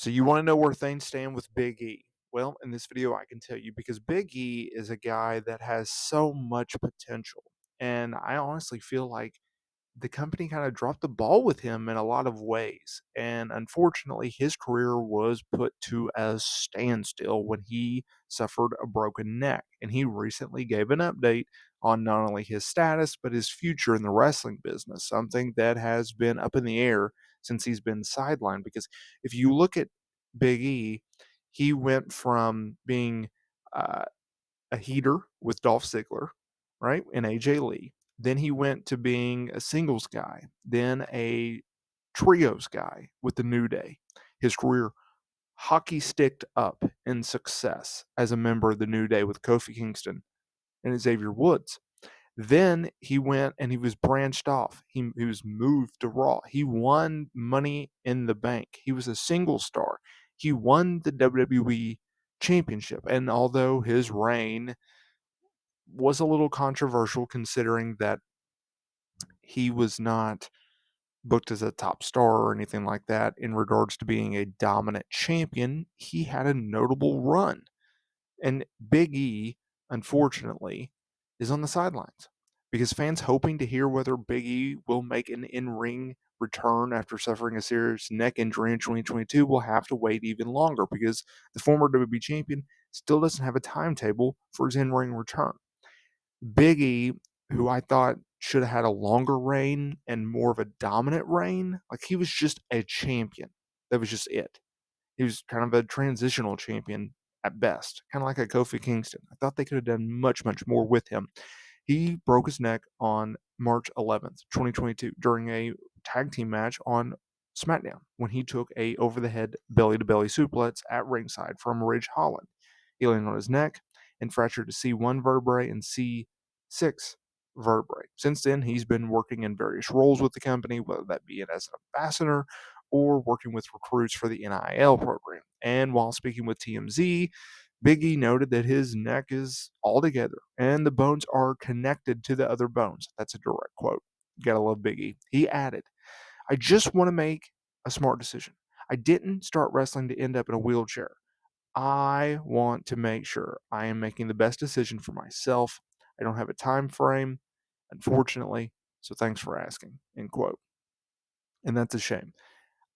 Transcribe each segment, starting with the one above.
So you want to know where things stand with Big E? Well, in this video, I can tell you because Big E is a guy that has so much potential. And I honestly feel like the company kind of dropped the ball with him in a lot of ways. And unfortunately, his career was put to a standstill when he suffered a broken neck. And he recently gave an update on not only his status, but his future in the wrestling business, something that has been up in the air since he's been sidelined. Because if you look at Big E, he went from being uh, a heater with Dolph Ziggler, right, and AJ Lee. Then he went to being a singles guy, then a trios guy with the New Day. His career hockey sticked up in success as a member of the New Day with Kofi Kingston and Xavier Woods. Then he went and he was branched off. He was moved to Raw. He won Money in the Bank. He was a single star. He won the WWE Championship. And although his reign was a little controversial considering that he was not booked as a top star or anything like that in regards to being a dominant champion, he had a notable run. And Big E, unfortunately, is on the sidelines because fans hoping to hear whether Big E will make an in-ring return after suffering a serious neck injury in 2022 will have to wait even longer because the former WWE champion still doesn't have a timetable for his in-ring return. Big E, who I thought should have had a longer reign and more of a dominant reign, like he was just a champion. That was just it. He was kind of a transitional champion at best, kind of like a Kofi Kingston. I thought they could have done much, much more with him. He broke his neck on March 11th, 2022, during a tag team match on SmackDown when he took a over-the-head belly-to-belly suplex at ringside from Ridge Holland. He landed on his neck and fractured a C1 vertebrae and C6 vertebrae. Since then, he's been working in various roles with the company, whether that be as an ambassador or working with recruits for the NIL program. And while speaking with TMZ, Big E noted that his neck is all together and the bones are connected to the other bones. That's a direct quote. Gotta love Big E. He added, I just want to make a smart decision. I didn't start wrestling to end up in a wheelchair. I want to make sure I am making the best decision for myself. I don't have a time frame, unfortunately. So thanks for asking. End quote. And that's a shame.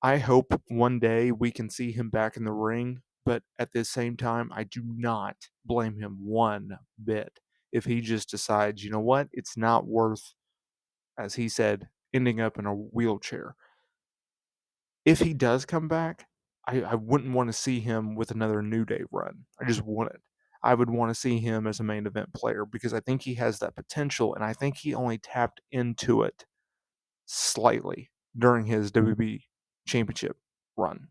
I hope one day we can see him back in the ring, but at the same time, I do not blame him one bit if he just decides, you know what, it's not worth, as he said, ending up in a wheelchair. If he does come back, I wouldn't want to see him with another New Day run. I just wouldn't. I would want to see him as a main event player because I think he has that potential, and I think he only tapped into it slightly during his WB championship run.